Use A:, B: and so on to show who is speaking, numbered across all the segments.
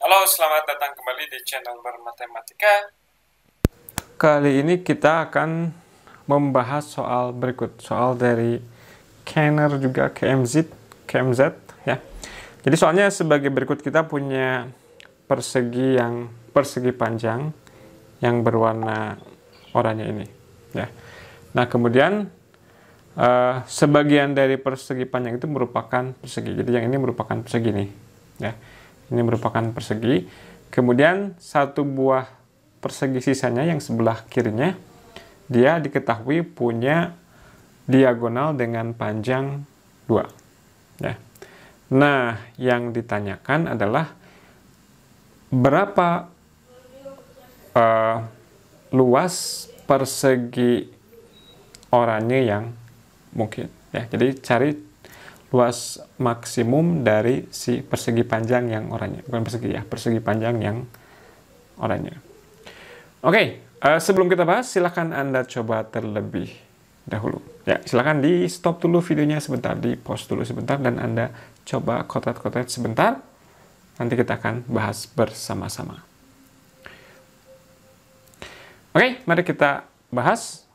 A: Halo, selamat datang kembali di channel Bermatematika.
B: Kali ini kita akan membahas soal berikut, soal dari Kenner juga KMZ ya. Jadi soalnya sebagai berikut, kita punya persegi panjang yang berwarna oranye ini ya. Nah, kemudian sebagian dari persegi panjang itu merupakan persegi. Jadi yang ini merupakan persegi nih ya. Ini merupakan persegi. Kemudian satu buah persegi sisanya yang sebelah kirinya, dia diketahui punya diagonal dengan panjang 2 ya. Nah, yang ditanyakan adalah berapa luas persegi oranye yang mungkin ya. Jadi cari luas maksimum dari si persegi panjang yang oranye, bukan persegi ya, persegi panjang yang oranye. Oke, sebelum kita bahas, silahkan Anda coba terlebih dahulu. Ya, silahkan di stop dulu videonya sebentar, di pause dulu sebentar, dan Anda coba kotak-kotak sebentar. Nanti kita akan bahas bersama-sama. Oke, mari kita bahas.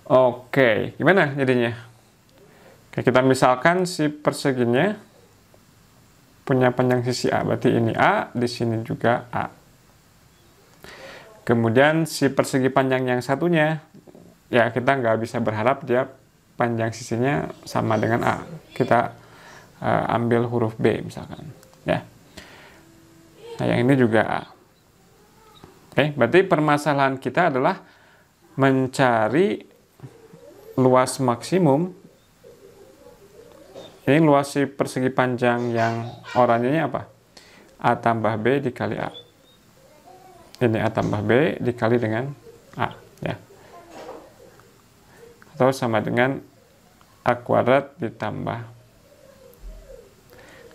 B: Oke, gimana jadinya? Oke, kita misalkan si perseginya punya panjang sisi A, berarti ini A, di sini juga A. Kemudian si persegi panjang yang satunya, ya kita nggak bisa berharap dia panjang sisinya sama dengan A. Kita ambil huruf B misalkan, ya. Nah, yang ini juga A. Oke, berarti permasalahan kita adalah mencari luas maksimum. Ini luas si persegi panjang yang oranyenya apa? A tambah B dikali A. Ini A tambah B dikali dengan A, ya. Atau sama dengan A kuadrat ditambah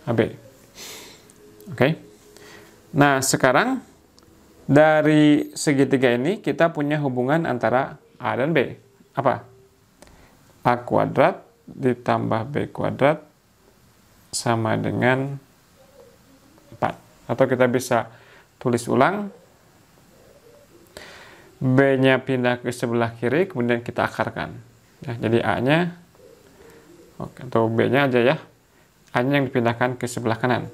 B: AB. Oke. Nah, sekarang dari segitiga ini kita punya hubungan antara A dan B. Apa? A kuadrat ditambah B kuadrat sama dengan 4. Atau kita bisa tulis ulang, B-nya pindah ke sebelah kiri, kemudian kita akarkan. Ya, jadi A-nya, atau B-nya aja ya, A-nya yang dipindahkan ke sebelah kanan.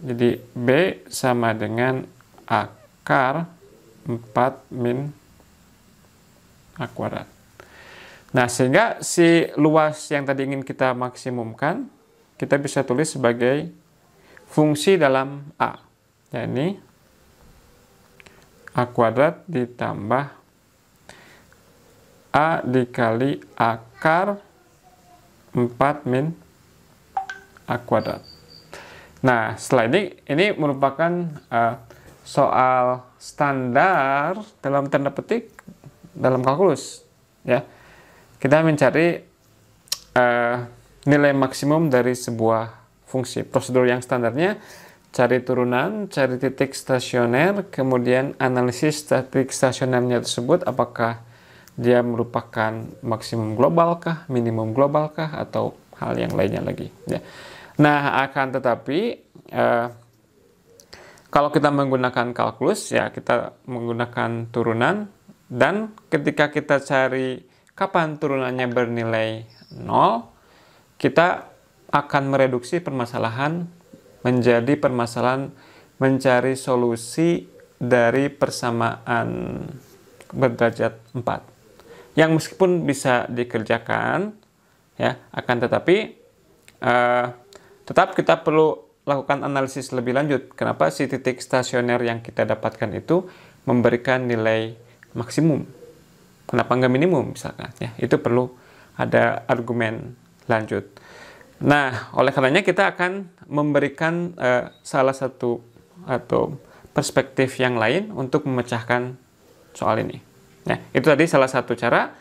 B: Jadi B sama dengan akar 4 min A kuadrat. Nah, sehingga si luas yang tadi ingin kita maksimumkan, kita bisa tulis sebagai fungsi dalam A. Ya, ini A kuadrat ditambah A dikali akar 4 min A kuadrat. Nah, setelah ini merupakan soal standar dalam tanda petik dalam kalkulus. Ya, kita mencari nilai maksimum dari sebuah fungsi. Prosedur yang standarnya cari turunan, cari titik stasioner, kemudian analisis titik stasionernya tersebut, apakah dia merupakan maksimum global kah, minimum global kah, atau hal yang lainnya lagi. Ya. Nah, akan tetapi kalau kita menggunakan kalkulus, ya kita menggunakan turunan, dan ketika kita cari kapan turunannya bernilai 0, kita akan mereduksi permasalahan menjadi permasalahan mencari solusi dari persamaan berderajat 4. Yang meskipun bisa dikerjakan, ya, akan tetapi tetap kita perlu lakukan analisis lebih lanjut. Kenapa si titik stasioner yang kita dapatkan itu memberikan nilai maksimum? Kenapa nggak minimum misalkan? Ya, itu perlu ada argumen lanjut. Nah, oleh karenanya kita akan memberikan salah satu atau perspektif yang lain untuk memecahkan soal ini. Ya, itu tadi salah satu cara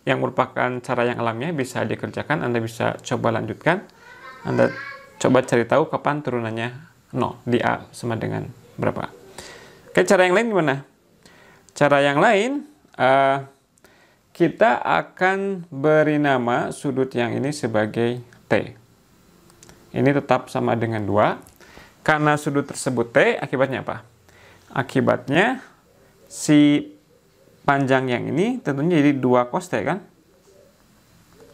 B: yang merupakan cara yang alamiah, bisa dikerjakan. Anda bisa coba lanjutkan. Anda coba cari tahu kapan turunannya 0 di A sama dengan berapa. Oke, cara yang lain gimana? Cara yang lain, kita akan beri nama sudut yang ini sebagai T. ini tetap sama dengan 2. Karena sudut tersebut T, akibatnya apa? Akibatnya si panjang yang ini tentunya jadi 2 cos T kan?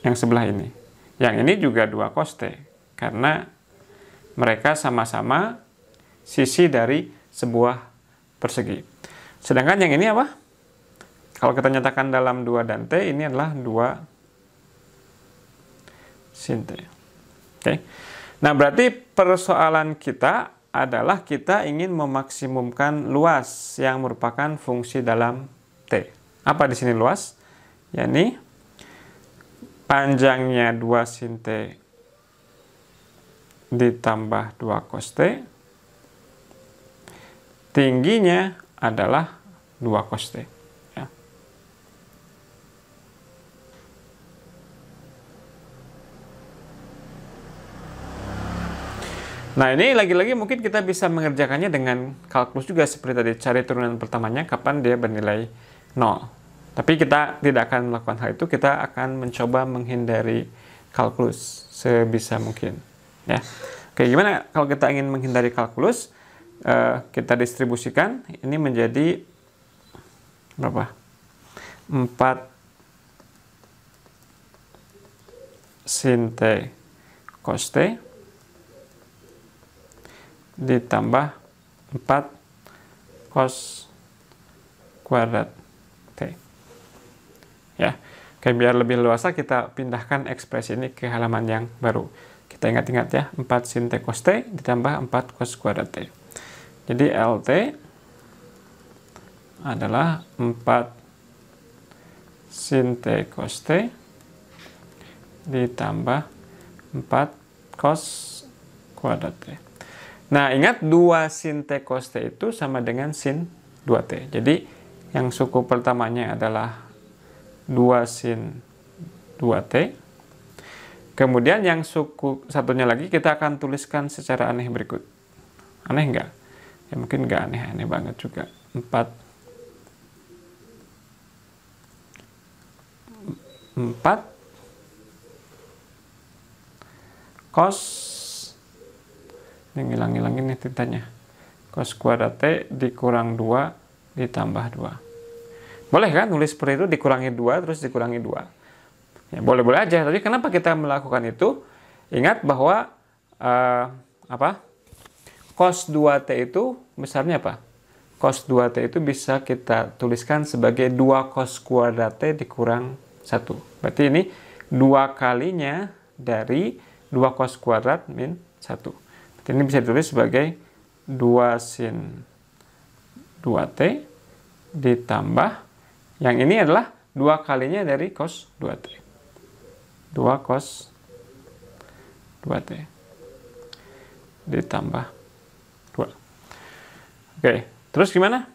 B: Yang sebelah ini. Yang ini juga 2 cos T. Karena mereka sama-sama sisi dari sebuah persegi. Sedangkan yang ini apa? Kalau kita nyatakan dalam 2 dan T, ini adalah 2 sin T. Oke. Nah, berarti persoalan kita adalah kita ingin memaksimumkan luas yang merupakan fungsi dalam T. Apa di sini luas? Yakni panjangnya 2 sin T ditambah 2 cos T. Tingginya adalah 2 cos T. Ya. Nah, ini lagi-lagi mungkin kita bisa mengerjakannya dengan kalkulus juga seperti tadi. Cari turunan pertamanya kapan dia bernilai 0. Tapi kita tidak akan melakukan hal itu. Kita akan mencoba menghindari kalkulus sebisa mungkin. Ya. Oke, gimana kalau kita ingin menghindari kalkulus? Kita distribusikan. Ini menjadi berapa? 4 sin T cos T ditambah 4 cos kuadrat T. Ya. Oke, biar lebih luasa kita pindahkan ekspresi ini ke halaman yang baru. Kita ingat-ingat ya, 4 sin T cos T ditambah 4 cos kuadrat T. Jadi LT adalah 4 sin T cos T ditambah 4 cos kuadrat T. Nah, ingat 2 sin T cos T itu sama dengan sin 2T. Jadi, yang suku pertamanya adalah 2 sin 2T. Kemudian yang suku satunya lagi kita akan tuliskan secara aneh berikut. Aneh enggak? Ya mungkin enggak aneh-aneh banget juga. 4 cos, ini ngilang-ngilangin nih tintanya, cos kuadrat T dikurang 2 ditambah 2. Boleh kan nulis seperti itu, dikurangi 2 terus dikurangi 2. Ya, boleh-boleh aja. Tapi kenapa kita melakukan itu? Ingat bahwa cos 2T itu besarnya apa? Cos 2T itu bisa kita tuliskan sebagai 2 cos kuadrat T dikurang 1. Berarti ini 2 kalinya dari 2 cos kuadrat min 1. Berarti ini bisa ditulis sebagai 2 sin 2T ditambah, yang ini adalah 2 kalinya dari cos 2T. 2 cos 2T ditambah 2. Oke, terus gimana?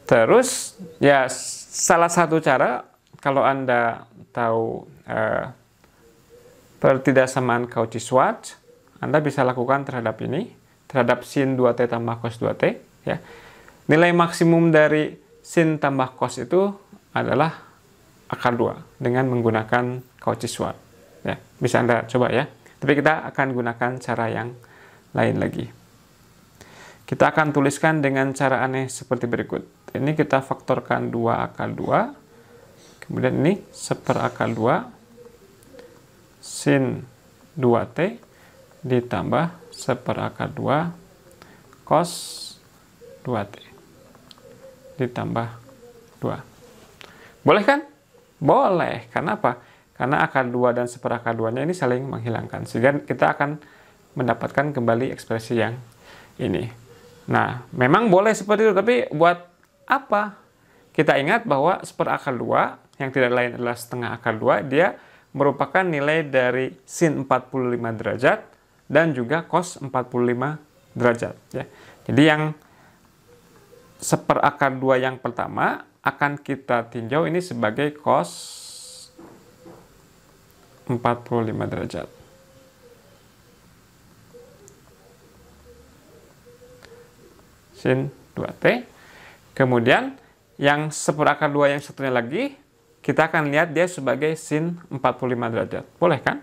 B: Terus ya salah satu cara kalau Anda tahu pertidaksamaan Cauchy-Schwarz, Anda bisa lakukan terhadap ini, terhadap sin 2T tambah cos 2T. Ya. Nilai maksimum dari sin tambah cos itu adalah akar 2 dengan menggunakan Cauchy-Schwarz. Ya, bisa Anda coba ya. Tapi kita akan gunakan cara yang lain lagi. Kita akan tuliskan dengan cara aneh seperti berikut. Ini kita faktorkan 2 akar 2. Kemudian ini 1/2 akar 2 sin 2T ditambah 1/2 akar 2 cos 2T ditambah 2. Boleh kan? Boleh. Karena apa? Karena akar 2 dan 1/2 akar 2-nya ini saling menghilangkan. Sehingga kita akan mendapatkan kembali ekspresi yang ini. Nah, memang boleh seperti itu. Tapi buat apa? Kita ingat bahwa 1/2 akar 2, yang tidak lain adalah 1/2 akar 2, dia merupakan nilai dari sin 45 derajat dan juga cos 45 derajat. Ya. Jadi yang 1/2 akar 2 yang pertama akan kita tinjau ini sebagai cos 45 derajat. Sin 2T. Kemudian yang 1/2 akar 2 yang satunya lagi, kita akan lihat dia sebagai sin 45 derajat. Boleh kan?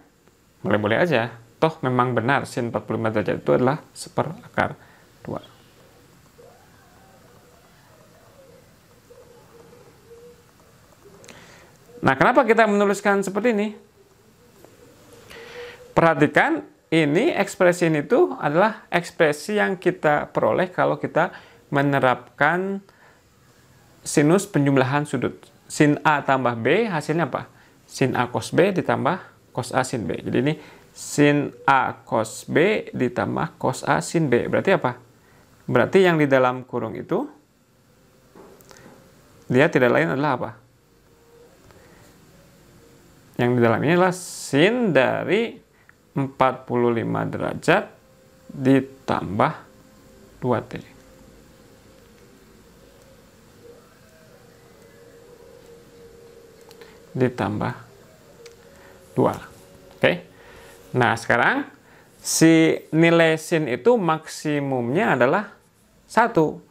B: boleh-boleh aja. Toh memang benar sin 45 derajat itu adalah 1/2. Nah, kenapa kita menuliskan seperti ini? Perhatikan, ini ekspresi ini tuh adalah ekspresi yang kita peroleh kalau kita menerapkan sinus penjumlahan sudut. Sin A tambah B hasilnya apa? Sin A cos B ditambah cos A sin B. Jadi ini sin A cos B ditambah cos A sin B. Berarti apa? Berarti yang di dalam kurung itu dia tidak lain adalah apa? Yang di dalam ini adalah sin dari 45 derajat ditambah 2T. Ditambah 2. Oke. Nah, sekarang si nilai sin itu maksimumnya adalah 1.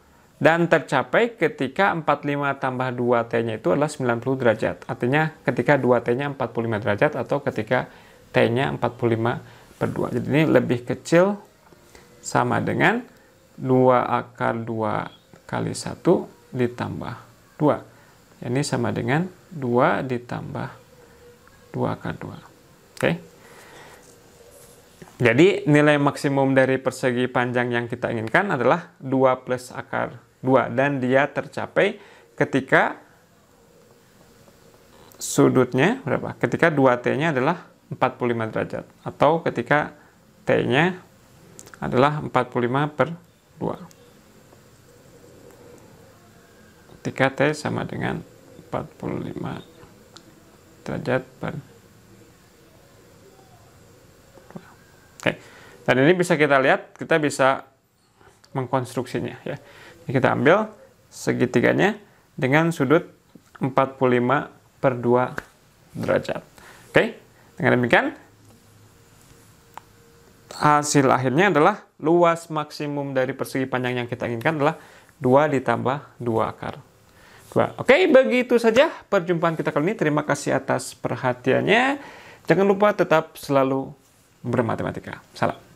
B: Dan tercapai ketika 45 tambah 2T-nya itu adalah 90 derajat. Artinya ketika 2T-nya 45 derajat atau ketika T-nya 45/2. Jadi ini lebih kecil sama dengan 2/2 kali 1 ditambah 2. Ini sama dengan 2 ditambah 2/2. Oke. Jadi nilai maksimum dari persegi panjang yang kita inginkan adalah 2 plus akar 2. Dan dia tercapai ketika sudutnya berapa? Ketika 2T-nya adalah 45 derajat. Atau ketika T-nya adalah 45/2. Ketika T sama dengan 45 derajat per 2. Oke. Dan ini bisa kita lihat, kita bisa mengkonstruksinya ya. Ini kita ambil segitiganya dengan sudut 45/2 derajat. Oke. Dengan demikian hasil akhirnya adalah luas maksimum dari persegi panjang yang kita inginkan adalah 2 ditambah 2/2. Oke, begitu saja perjumpaan kita kali ini. Terima kasih atas perhatiannya. Jangan lupa tetap selalu bermatematika. Salam.